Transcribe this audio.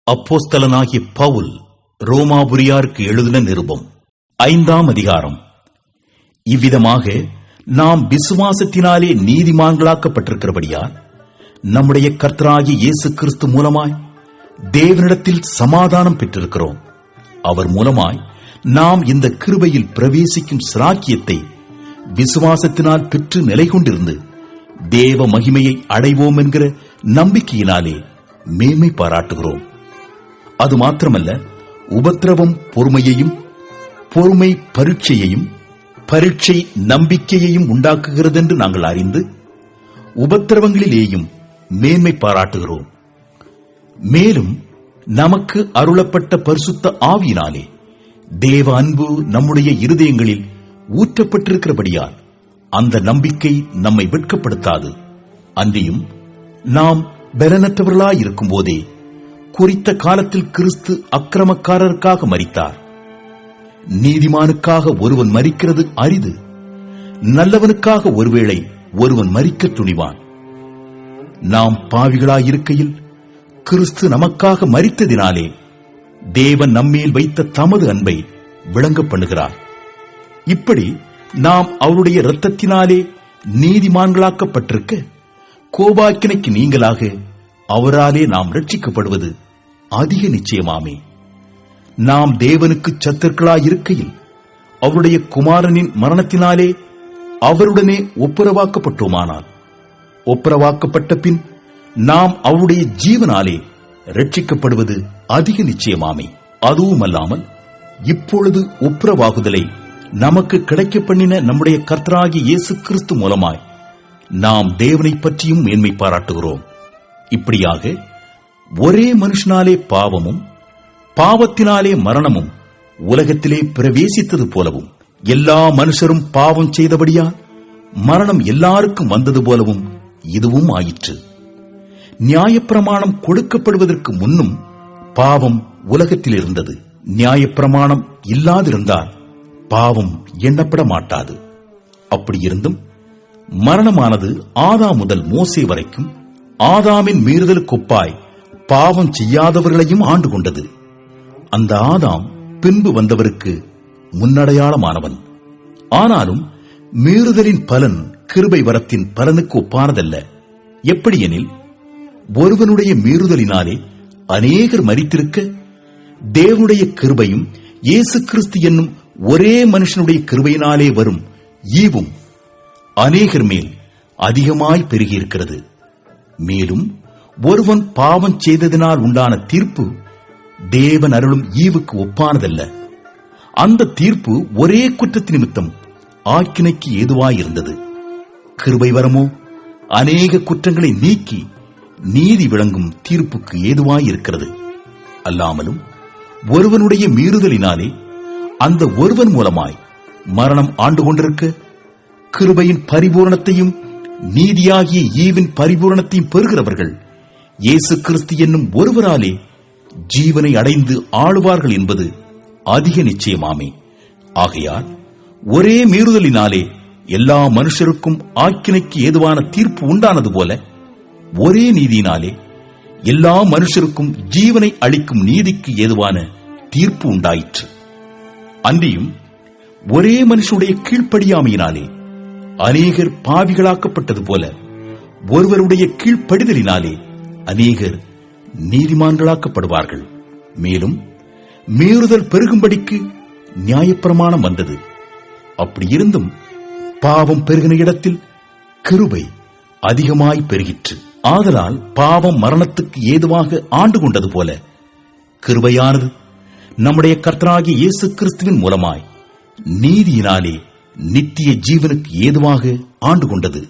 அப்போஸ்தலனாகிய பவுல் ரோமாபுரியாருக்கு எழுதின நிருபம் 5ஆம் அதிகாரம். இவ்விதமாக நாம் விசுவாசத்தினாலே நீதிமான்களாக்கப்பட்டிருக்கிறபடியால் நம்முடைய கர்த்தராகிய இயேசு கிறிஸ்து மூலமாய் தேவனிடத்தில் சமாதானம் பெற்றிருக்கிறோம். அவர் மூலமாய் நாம் இந்த கிருபையில் பிரவேசிக்கும் சிராக்கியத்தை விசுவாசத்தினால் பெற்று நிலை கொண்டிருந்து தேவ மகிமையை அடைவோம் என்கிற நம்பிக்கையினாலே மேன்மை பாராட்டுகிறோம். அது மாத்திரமல்ல, உபத்திரவம் பொறுமையையும், பொறுமை பரீட்சையையும், பரீட்சை நம்பிக்கையையும் உண்டாக்குகிறது என்று நாங்கள் அறிந்து உபத்திரவங்களிலேயும் மேன்மை பாராட்டுகிறோம். மேலும் நமக்கு அருளப்பட்ட பரிசுத்த ஆவியினாலே தேவ அன்பு நம்முடைய இருதயங்களில் ஊற்றப்பட்டிருக்கிறபடியால் அந்த நம்பிக்கை நம்மை வெட்கப்படுத்தாது. அன்றியும் நாம் பலனற்றவர்களாயிருக்கும் போதே குறித்த காலத்தில் கிறிஸ்து அக்கிரமக்காரருக்காக மரித்தார். நீதிமானுக்காக ஒருவன் மரிக்கிறது அரிது, நல்லவனுக்காக ஒருவேளை ஒருவன் மரிக்க துணிவான். நாம் பாவிகளாயிருக்கையில் கிறிஸ்து நமக்காக மரித்ததினாலே தேவன் நம்மேல் வைத்த தமது அன்பை விளங்க பண்ணுகிறார். இப்படி நாம் அவருடைய இரத்தத்தினாலே நீதிமான்களாக்கப்பட்டிருக்க கோபாக்கினைக்கு நீங்களாக அவராலே நாம் ரட்சிக்கப்படுவது அதிக நிச்சயமாமே. நாம் தேவனுக்கு சத்துருக்களாயிருக்கையில் அவருடைய குமாரனின் மரணத்தினாலே அவருடனே ஒப்புரவாக்கப்பட்டோமானால், ஒப்புரவாக்கப்பட்ட பின் நாம் அவருடைய ஜீவனாலே ரட்சிக்கப்படுவது அதிக நிச்சயமாமே. அதுவுமல்லாமல் இப்பொழுது ஒப்புரவாகுதலை நமக்கு கிடைக்க பண்ணின நம்முடைய கர்த்தராகிய இயேசு கிறிஸ்து மூலமாய் நாம் தேவனை பற்றியும் மேன்மை பாராட்டுகிறோம். இப்படியாக ஒரே மனுஷனாலே பாவமும் பாவத்தினாலே மரணமும் உலகத்திலே பிரவேசித்தது போலவும் எல்லா மனுஷரும் பாவம் செய்தபடியால் மரணம் எல்லாருக்கும் வந்தது போலவும் இதுவும் ஆயிற்று. நியாயப்பிரமாணம் கொடுக்கப்படுவதற்கு முன்னும் பாவம் உலகத்தில் இருந்தது. நியாயப்பிரமாணம் இல்லாதிருந்தால் பாவம் எண்ணப்பட மாட்டாது. அப்படியிருந்தும் மரணமானது ஆதாம் முதல் மோசே வரைக்கும் ஆதாமின் மீறுதலுக்கொப்பாய் பாவம் செய்யாதவர்களையும் ஆண்டு கொண்டது. அந்த ஆதாம் பின்பு வந்தவருக்கு முன்னடையாளமானவன். ஆனாலும் மீறுதலின் பலன் கிருபை வரத்தின் பலனுக்கு ஒப்பானதல்ல. எப்படியெனில், ஒருவனுடைய மீறுதலினாலே அநேகர் மரித்திருக்க தேவனுடைய கிருபையும் இயேசு கிறிஸ்து என்னும் ஒரே மனுஷனுடைய கிருபையினாலே வரும் ஈவும் அநேகர் மேல் அதிகமாய் பெருகியிருக்கிறது. மேலும் ஒருவன் பாவம் செய்ததினால் உண்டான தீர்ப்பு தேவன் அருளும் ஈவுக்கு ஒப்பானதல்ல. அந்த தீர்ப்பு ஒரே குற்றத்து நிமித்தம் ஆக்கினைக்கு ஏதுவாயிருந்தது. கிருபை வரமோ அநேக குற்றங்களை நீக்கி நீதி விளங்கும் தீர்ப்புக்கு ஏதுவாயிருக்கிறது. அல்லாமலும் ஒருவனுடைய மீறுதலினாலே அந்த ஒருவன் மூலமாய் மரணம் ஆண்டு கொண்டிருக்க கிருபையின் பரிபூரணத்தையும் நீதியாகிய ஈவின் பரிபூரணத்தையும் பெறுகிறவர்கள் இயேசு கிறிஸ்து என்னும் ஒருவராலே ஜீவனை அடைந்து ஆளுவார்கள் என்பது அதிக நிச்சயமாமே. ஆகையால் ஒரே மீறுதலினாலே எல்லா மனுஷருக்கும் ஆக்கினைக்கு ஏதுவான தீர்ப்பு உண்டானது போல ஒரே நீதியினாலே எல்லா மனுஷருக்கும் ஜீவனை அளிக்கும் நீதிக்கு ஏதுவான தீர்ப்பு உண்டாயிற்று. அன்றியும் ஒரே மனுஷனுடைய கீழ்ப்படியாமையினாலே அநேகர் பாவிகளாக்கப்பட்டது போல ஒருவருடைய கீழ்ப்படிதலினாலே அநேகர் நீதிமான்களாக்கப்படுவார்கள். மேலும் மீறுதல் பெருகும்படிக்கு நியாயப்பிரமாணம் வந்தது. அப்படியிருந்தும் பாவம் பெருகின இடத்தில் கிருபை அதிகமாய் பெருகிற்று. ஆதலால் பாவம் மரணத்துக்கு ஏதுவாக ஆண்டு கொண்டது போல கிருபையானது நம்முடைய கர்த்தராகிய இயேசு கிறிஸ்துவின் மூலமாய் நீதியினாலே நித்திய ஜீவனுக்கு ஏதுவாக ஆண்டு கொண்டது.